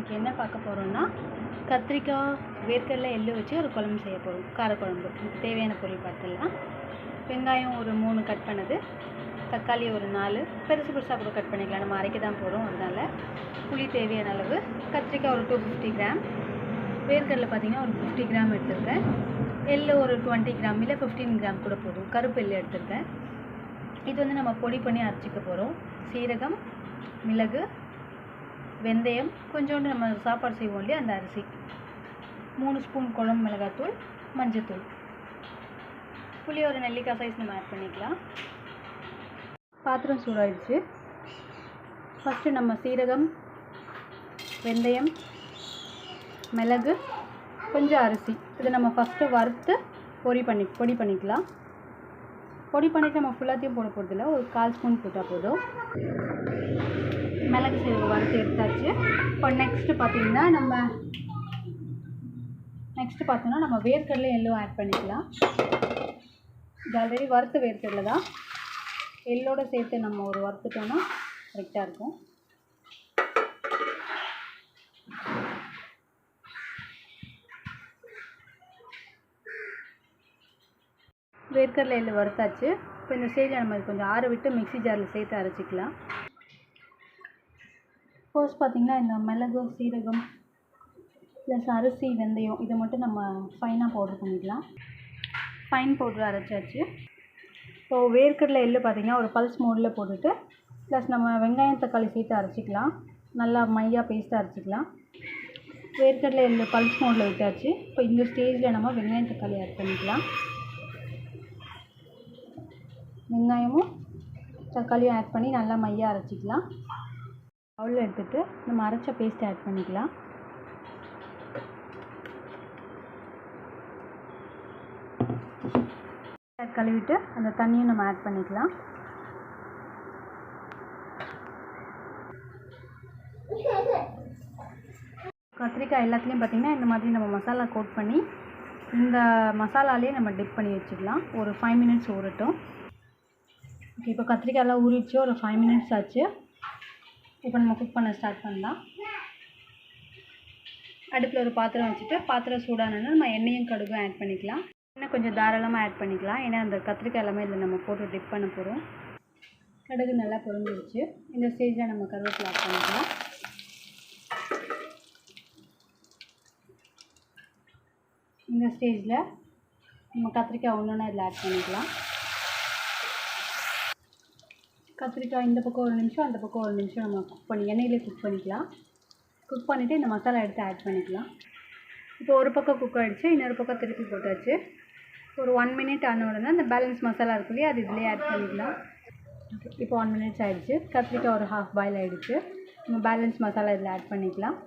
இன்றைக்கி என்ன பார்க்க போகிறோம்னா கத்திரிக்காய் வேர்க்கடலை எள்ளு வச்சு ஒரு குழம்பு செய்ய போகிறோம். காரக்குழம்பு. இதுக்கு தேவையான பொருள் பார்த்துடலாம். வெங்காயம் ஒரு 3 கட் பண்ணது, தக்காளி ஒரு 4, பெருசு பெருசாக கூட கட் பண்ணிக்கலாம், நம்ம அரைக்க தான் போகிறோம். அதனால் புளி தேவையான அளவு, கத்திரிக்காய் ஒரு 250 கிராம், வேர்க்கடலை பார்த்திங்கன்னா ஒரு 50 கிராம் எடுத்துருக்கேன், எள்ளு ஒரு 20 கிராம் இல்லை 15 கிராம் கூட போதும், கருப்பு எள்ளு எடுத்துருக்கேன். இது வந்து நம்ம பொடி பண்ணி அரைச்சிக்க போகிறோம். சீரகம், மிளகு, வெந்தயம், கொஞ்சோண்டு நம்ம சாப்பாடு செய்வோம் இல்லையா அந்த அரிசி, 3 ஸ்பூன் குழம்பு மிளகாத்தூள், மஞ்சத்தூள், புளி ஒரு நெல்லிக்காய் சைஸ் நம்ம ஆட் பண்ணிக்கலாம். பாத்திரம் சூடாயிடுச்சு. ஃபஸ்ட்டு நம்ம சீரகம், வெந்தயம், மிளகு, கொஞ்சம் அரிசி, இதை நம்ம ஃபஸ்ட்டு வறுத்து பொடி பண்ணிக்கலாம். பொடி பண்ணிவிட்டு நம்ம ஃபுல்லாத்தையும் போட போகிறதில்ல, ஒரு 1/4 ஸ்பூன் போட்டால் போதும். மிளகு சீரகம் வறுத்து எடுத்தாச்சு. இப்போ நெக்ஸ்ட்டு பார்த்தோன்னா நம்ம வேர்க்கடலை எள்ளும் ஆட் பண்ணிக்கலாம். இது ஆல்ரெடி வறுத்த வேர்க்கடலை தான், எள்ளோடு சேர்த்து நம்ம ஒரு வறுத்துட்டோன்னா கரெக்டாக இருக்கும். வேர்க்கடலை எள்ளு வறுத்தாச்சு. இப்போ இந்த ஸ்டேஜில் நம்ம கொஞ்சம் ஆற விட்டு மிக்ஸி ஜாரில் சேர்த்து அரைச்சிக்கலாம். ஃபர்ஸ்ட் பார்த்திங்கன்னா இந்த மிளகு, சீரகம் ப்ளஸ் அரிசி, வெந்தயம் இதை மட்டும் நம்ம ஃபைனாக பவுட்ரு பண்ணிக்கலாம். ஃபைன் பவுட்ரு அரைச்சாச்சு. இப்போது வேர்க்கடலை எள்ளு பார்த்திங்கன்னா ஒரு பல்ஸ் மோடில் போட்டுட்டு ப்ளஸ் நம்ம வெங்காயம் தக்காளி சேர்த்து அரைச்சிக்கலாம். நல்லா மையாக பேஸ்ட்டாக அரைச்சிக்கலாம். வேர்க்கடலை எள்ளு பல்ஸ் மோடில் விட்டாச்சு. இப்போ இந்த ஸ்டேஜில் நம்ம வெங்காயம் தக்காளி ஆட் பண்ணிக்கலாம். வெங்காயமும் தக்காளியும் ஆட் பண்ணி நல்லா மையாக அரைச்சிக்கலாம். பவுலில் எடுத்துகிட்டு நம்ம அரைச்ச பேஸ்ட்டை ஆட் பண்ணிக்கலாம். கழுவிட்டு அந்த தண்ணியும் நம்ம ஆட் பண்ணிக்கலாம். கத்திரிக்காய் எல்லாத்துலேயும் பார்த்திங்கன்னா இந்த மாதிரி நம்ம மசாலா கோட் பண்ணி இந்த மசாலாலேயே நம்ம டிப் பண்ணி வச்சுக்கலாம். ஒரு 5 மினிட்ஸ் ஊறட்டும். ஓகே, இப்போ கத்திரிக்காயெல்லாம் ஊறிச்சு, ஒரு 5 மினிட்ஸ் ஆச்சு. இப்போ நம்ம குக் பண்ண ஸ்டார்ட் பண்ணலாம். அடுப்பில் ஒரு பாத்திரம் வச்சுட்டு பாத்திரம் சூடானோன்னா நம்ம எண்ணெயும் கடுகும் ஆட் பண்ணிக்கலாம். எண்ணெய் கொஞ்சம் தாராளமாக ஆட் பண்ணிக்கலாம், ஏன்னா அந்த கத்திரிக்காய் எல்லாமே இதில் நம்ம போட்டு டிப் பண்ண போகிறோம். கடுகு நல்லா பொரிஞ்சிருச்சு. இந்த ஸ்டேஜில் நம்ம கருவேப்பிலை ஆட் பண்ணிக்கலாம். இந்த ஸ்டேஜில் நம்ம கத்திரிக்காய் ஒன்று இதில் ஆட் பண்ணிக்கலாம். கத்திரிக்காய் இந்த பக்கம் ஒரு நிமிஷம், அந்த பக்கம் ஒரு நிமிஷம் நம்ம எண்ணெயிலே குக் பண்ணிக்கலாம். குக் பண்ணிவிட்டு இந்த மசாலா எடுத்து ஆட் பண்ணிக்கலாம். இப்போ ஒரு பக்கம் குக் ஆகிடுச்சு, இன்னொரு பக்கம் திருப்பி போட்டாச்சு. ஒரு 1 மினிட் ஆன உடனே அந்த பேலன்ஸ் மசாலா இருக்கு இல்லையா, அது இதிலே ஆட் பண்ணிக்கலாம். இப்போ 1 மினிட்ஸ் ஆகிடுச்சு. கத்திரிக்காய் ஒரு ஹாஃப் பாயில் ஆகிடுச்சு. நம்ம பேலன்ஸ் மசாலா இதில் ஆட் பண்ணிக்கலாம்.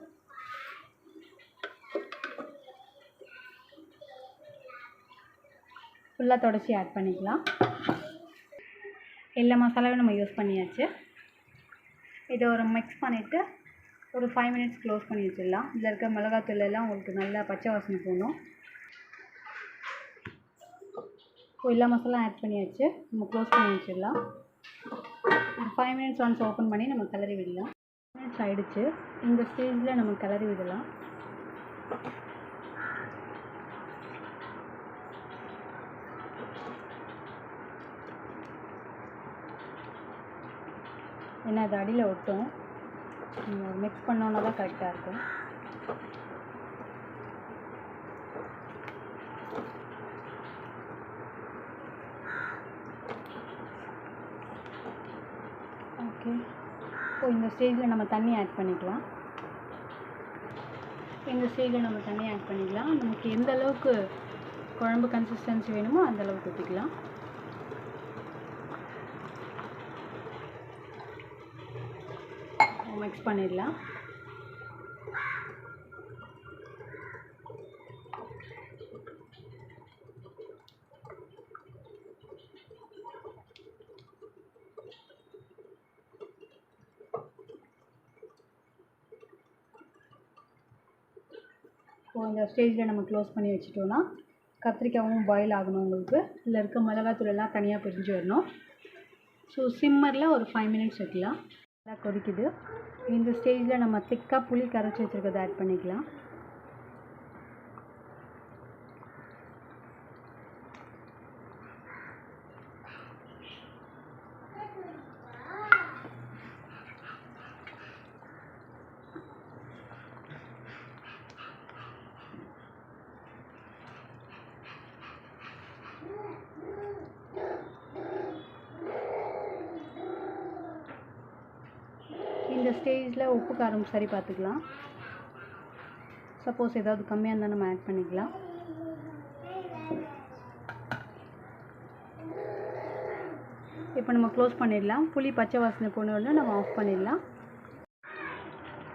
ஃபுல்லாக தொடச்சி ஆட் பண்ணிக்கலாம். எல்லா மசாலாவும் நம்ம யூஸ் பண்ணியாச்சு. இதை ஒரு மிக்ஸ் பண்ணிவிட்டு ஒரு 5 மினிட்ஸ் க்ளோஸ் பண்ணி வச்சிடலாம். இதில் இருக்க மிளகாத்தூள் எல்லாம் உங்களுக்கு நல்லா பச்சை வாசனை போகணும். இப்போ எல்லா மசாலா ஆட் பண்ணியாச்சு. நம்ம க்ளோஸ் பண்ணி வச்சிடலாம். ஒரு 5 மினிட்ஸ் ஒன்ஸ் ஓப்பன் பண்ணி நம்ம கிளறி விடலாம். 5 மினிட்ஸ் ஆகிடுச்சு. இந்த ஸ்டேஜில் நம்ம கிளறி விடலாம். ஏன்னா அது அடியில் ஒட்டும், மிக்ஸ் பண்ணோன்னா தான் கரெக்டாக இருக்கும். ஓகே, இப்போ இந்த ஸ்டேஜில் நம்ம தண்ணி ஆட் பண்ணிக்கலாம். நமக்கு எந்த அளவுக்கு குழம்பு கன்சிஸ்டன்சி வேணுமோ அந்த அளவுக்கு ஊற்றிக்கலாம். மிக்ஸ் பண்ணிடலாம். இந்த ஸ்டேஜில் நம்ம க்ளோஸ் பண்ணி வச்சுட்டோன்னா கத்திரிக்காயும் பாயில் ஆகணும். உங்களுக்கு இதில் இருக்க மிளகாத்தூள் எல்லாம் தனியாக பிரிஞ்சு வரணும். ஸோ சிம்மரில் ஒரு 5 மினிட்ஸ் வைக்கலாம். நல்லா கொதிக்குது. இந்த ஸ்டேஜில் நம்ம திக்காக புளி கரைச்சி வச்சுருக்கிறத ஆட் பண்ணிக்கலாம். இந்த ஸ்டேஜில் உப்பு காரம் சரி பார்த்துக்கலாம். சப்போஸ் ஏதாவது கம்மியாக இருந்தால் நம்ம ஆட் பண்ணிக்கலாம். இப்போ நம்ம க்ளோஸ் பண்ணிடலாம். புளி பச்சை வாசனை போனோடனே நம்ம ஆஃப் பண்ணிடலாம்.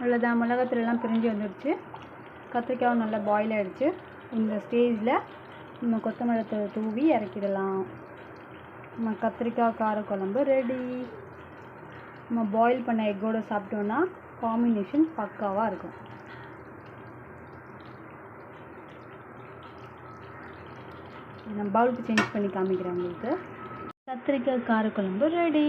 அவ்வளோதான், மிளகாத்தூள்லாம் பிரிஞ்சு வந்துடுச்சு. கத்திரிக்காயும் நல்லா பாயில் ஆகிடுச்சு. இந்த ஸ்டேஜில் நம்ம கொத்தமல்லி தூவி இறக்கிடலாம். நம்ம கத்திரிக்காய் காரக்குழம்பு ரெடி. நம்ம பாயில் பண்ண எக்கோடு சாப்பிட்டோன்னா காம்பினேஷன் பக்காவாக இருக்கும். நான் பவுலுக்கு சேஞ்ச் பண்ணி காமிக்கிறேன் உங்களுக்கு. கத்திரிக்காய் காரக்குழம்பு ரெடி.